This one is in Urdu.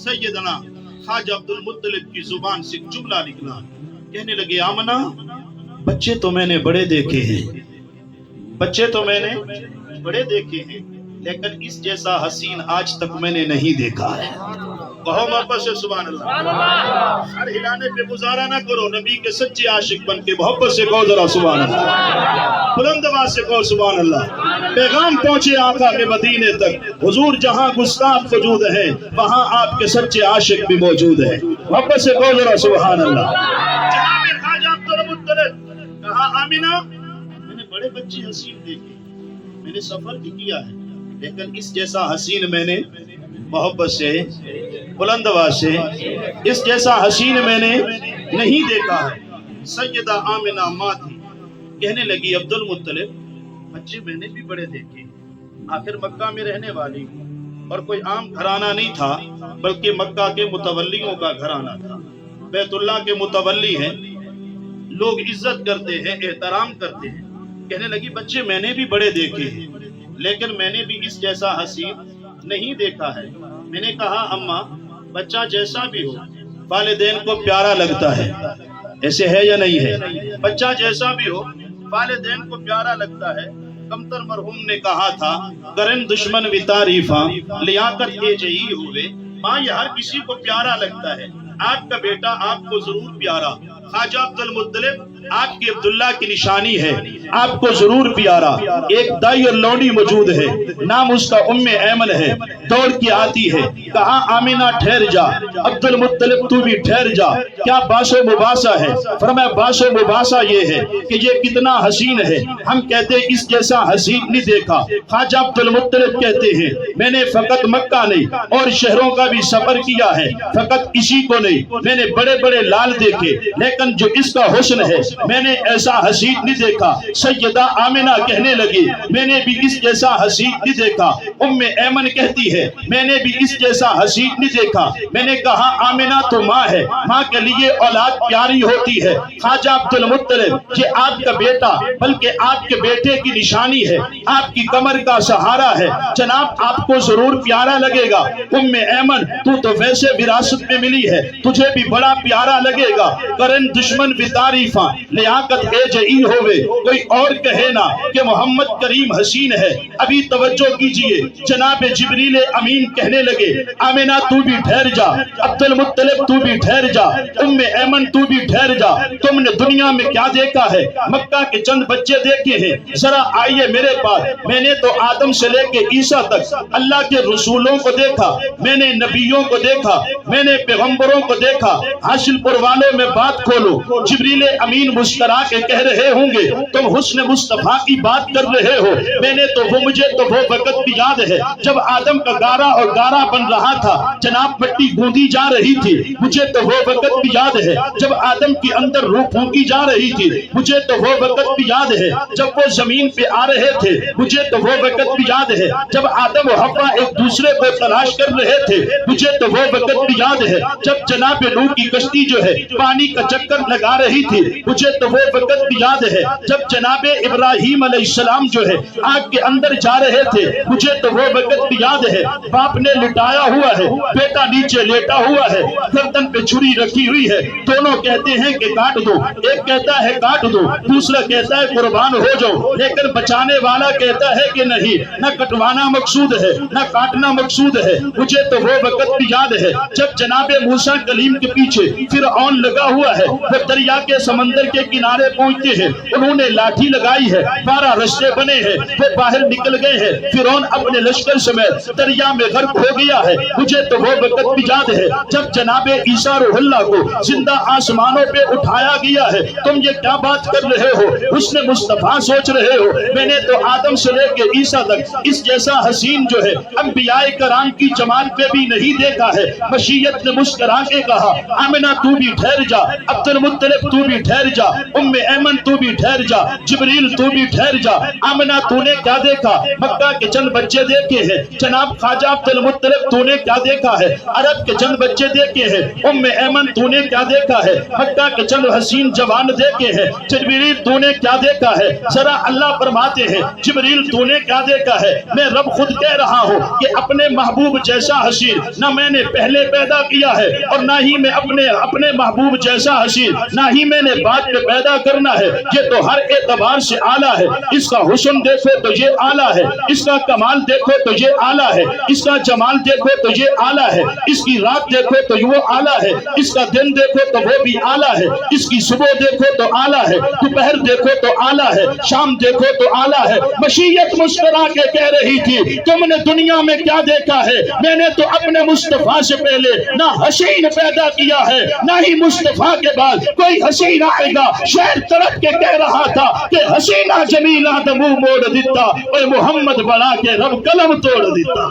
سیدنا خواجہ عبد المطلب کی زبان سے جملہ نکلا، کہنے لگے آمنہ بچے تو میں نے بڑے دیکھے ہیں، بچے تو میں نے بڑے دیکھے ہیں، لیکن اس جیسا حسین آج تک میں نے نہیں دیکھا ہے۔ کہو محبت سے سبحان اللہ۔ سر ہلانے پہ گزارا نہ کرو، نبی کے سچے عاشق بن کے محبت سے کہو ذرا سبحان اللہ، بلند آواز سے کہو سبحان اللہ۔ پیغام پہنچے آقا کے مدینے تک، حضور جہاں گستاخ وجود ہیں وہاں آپ کے سچے عاشق بھی موجود ہیں، محبت سے کہو ذرا سبحان اللہ۔ جناب خواجہ عبد المطلب کہا آمنہ میں نے بڑے بچے حسین دیکھے، میں نے سفر بھی کیا ہے، لیکن اس جیسا حسین میں نے محبت سے بلند آواز سے اس جیسا حسین میں نے نہیں دیکھا ہے۔ سیدہ آمنہ ماں تھی، کہنے لگی عبد المطلب بچے میں نے بھی بڑے دیکھے، آخر مکہ میں رہنے والی اور کوئی عام گھرانہ نہیں تھا بلکہ مکہ کے متولیوں کا گھرانہ تھا، بیت اللہ کے متولی ہیں، لوگ عزت کرتے ہیں، احترام کرتے ہیں۔ کہنے لگی بچے میں نے بھی بڑے دیکھے ہیں لیکن میں نے بھی اس جیسا حسین نہیں دیکھا ہے۔ میں نے کہا اماں بچہ جیسا بھی ہو والدین کو پیارا لگتا ہے، ایسے ہے یا نہیں ہے؟ بچہ جیسا بھی ہو والدین کو پیارا لگتا ہے۔ کمتر مرحوم نے کہا تھا کرن دشمن بھی تعریفاں لیاقت یہ جہی ہوئے، ماں یہ ہر کسی کو پیارا لگتا ہے، آپ کا بیٹا آپ کو ضرور پیارا۔ خواجہ عبد المطلب آپ کی عبداللہ کی نشانی ہے، آپ کو ضرور پیارا۔ ایک دائی اور لونڈی موجود ہے، نام اس کا ام ایمن ہے، دوڑ کے آتی ہے، کہا آمنہ ٹھہر جا، عبد المطلب تو بھی ٹھہر جا، کیا باس و مباسا ہے؟ فرمایا باس و مباسا یہ ہے کہ یہ کتنا حسین ہے، ہم کہتے ہیں اس جیسا حسین نہیں دیکھا۔ خواجہ عبد المطلب کہتے ہیں میں نے فقط مکہ نہیں اور شہروں کا بھی سفر کیا ہے، فقط اسی کو نہیں، میں نے بڑے بڑے لال دیکھے لیکن جو اس کا حسن ہے میں نے ایسا حسین نہیں دیکھا۔ سیدہ آمنہ کہنے لگی میں نے بھی اس جیسا حسین نہیں دیکھا۔ ام ایمن کہتی ہے میں نے بھی اس جیسا حسین نہیں دیکھا۔ میں نے کہا آمنہ تو ماں ہے، ماں کے لیے اولاد پیاری ہوتی ہے۔ خواجہ عبد المطلب یہ آپ کا بیٹا بلکہ آپ کے بیٹے کی نشانی ہے، آپ کی کمر کا سہارا ہے، جناب آپ کو ضرور پیارا لگے گا۔ ام ایمن تو ویسے وراثت میں ملی ہے، تجھے بھی بڑا پیارا لگے گا۔ کرن دشمن بھی تعریفاں لیاقت اے جئی ہوئے، کوئی اور کہے نا کہ محمد کریم حسین ہے۔ ابھی توجہ کیجئے، جناب جبریل امین کہنے لگے آمنہ تو بھی ٹھہر جا، عبد المطلب تو بھی ٹھہر جا، ام ایمن تو بھی ٹھہر جا، تم نے دنیا میں کیا دیکھا ہے؟ مکہ کے چند بچے دیکھے ہیں، ذرا آئیے میرے پاس۔ میں نے تو آدم سے لے کے عیسیٰ تک اللہ کے رسولوں کو دیکھا، میں نے نبیوں کو دیکھا، میں نے پیغمبروں کو دیکھا۔ حاصل پور والوں میں بات کھولو، جبریل امین مسکرا کے کہہ رہے ہوں گے تم حسن مصطفیٰ کی بات کر رہے ہو۔ میں نے تو مجھے تو وہ وقت بھی یاد ہے جب آدم کا گارا اور گارا بن رہا تھا، جناب مٹی گوندی جا رہی تھی، مجھے تو وہ وقت بھی یاد ہے جب آدم کے اندر روح پھونکی جا رہی تھی، مجھے تو وہ وقت بھی یاد ہے جب وہ زمین پہ آ رہے تھے، مجھے تو وہ وقت بھی یاد ہے جب آدم و حوا ایک دوسرے کو تلاش کر رہے تھے، مجھے تو وہ وقت بھی یاد ہے جب جناب نوح کی کشتی جو ہے پانی کا چکر لگا رہی تھی، مجھے تو وہ وقت بھی یاد ہے جب جناب ابراہیم علیہ السلام جو ہے آگ کے اندر جا رہے تھے، مجھے تو وہ وقت بھی یاد ہے باپ نے لٹایا ہوا ہے، بیٹا نیچے لیٹا ہوا ہے، گردن پہ چھری رکھی ہوئی ہے، دونوں کہتے ہیں کہ کاٹ دو، ایک کہتا ہے کاٹ دو، دوسرا کہتا ہے قربان ہو جاؤ، لیکن بچانے والا کہتا ہے کہ نہیں، نہ کٹوانا مقصود ہے نہ کاٹنا مقصود ہے۔ مجھے تو وہ وقت بھی یاد ہے جب جناب موسیٰ کلیم کے پیچھے فرعون لگا ہوا ہے، وہ دریا کے سمندر کے کنارے پہنچتے ہیں، انہوں نے لاٹھی لگائی ہے، 12 رشتے بنے ہیں، وہ باہر نکل گئے ہیں، فرعون اپنے لشکر سمیت دریا میں غرق ہو گیا ہے۔ مجھے تو وہ وقت بھی یاد ہے جب جناب عیسیٰ روح اللہ کو زندہ آسمانوں پہ اٹھایا گیا ہے۔ تم یہ کیا بات کر رہے ہو؟ حسن مصطفیٰ سوچ رہے ہو؟ میں نے تو آدم سے لے کے عیسیٰ تک اس جیسا حسین جو ہے انبیاء کرام کی جمال پہ بھی نہیں دیکھا ہے۔ مشیت نے مسکرا کے کہا آمنہ تو بھی ٹھہر جا، عبد المطلب تو بھی ٹھہر جا، ام ایمن تو بھی ٹھہر جا، جبریل تو بھی ٹھہر جا، آمنہ تو نے کیا دیکھا؟ مکہ کے چند بچے دیکھے ہیں، جناب خواجہ عبد المطلب تو نے کیا دیکھا ہے؟ عرب کے چند بچے دیکھے ہیں، ام ایمن تو نے کیا دیکھا ہے؟ مکہ کے چند حسین جوان دیکھے ہیں، جبریل تو نے کیا دیکھا ہے؟ ذرا اللہ فرماتے ہیں جبریل تو نے کیا دیکھا ہے؟ میں رب خود کہہ رہا ہوں کہ اپنے محبوب جیسا حسین نہ میں نے پہلے پیدا کیا ہے اور نہ ہی میں اپنے محبوب جیسا حسین نہ ہی میں نے بعد میں پیدا کرنا ہے۔ یہ تو ہر اعتبار سے اعلیٰ ہے، اس کا حسن دیکھو تو یہ اعلیٰ ہے، اس کا کمال دیکھو تو یہ اعلیٰ ہے، اس کا جمال دیکھو تو یہ اعلیٰ ہے، اس کی رات دیکھو تو وہ اعلیٰ ہے، اس کا دن دیکھو تو وہ بھی اعلیٰ ہے، اس کی صبح دیکھو تو اعلیٰ ہے، دوپہر دیکھو تو اعلیٰ ہے، شام دیکھو تو اعلیٰ ہے۔ مشیت مسکرا کے کہہ رہی تھی تم نے دنیا میں کیا دیکھا ہے؟ میں نے تو اپنے مصطفیٰ سے پہلے نہ حسین پیدا کیا ہے نہ ہی مصطفیٰ کے بعد کوئی حسین آئے گا۔ شعر تڑپ کے کہہ رہا تھا کہ حسینہ جمیلہ دمو موڑ دیتا، اے محمد بڑا کے رب قلم توڑ دیتا۔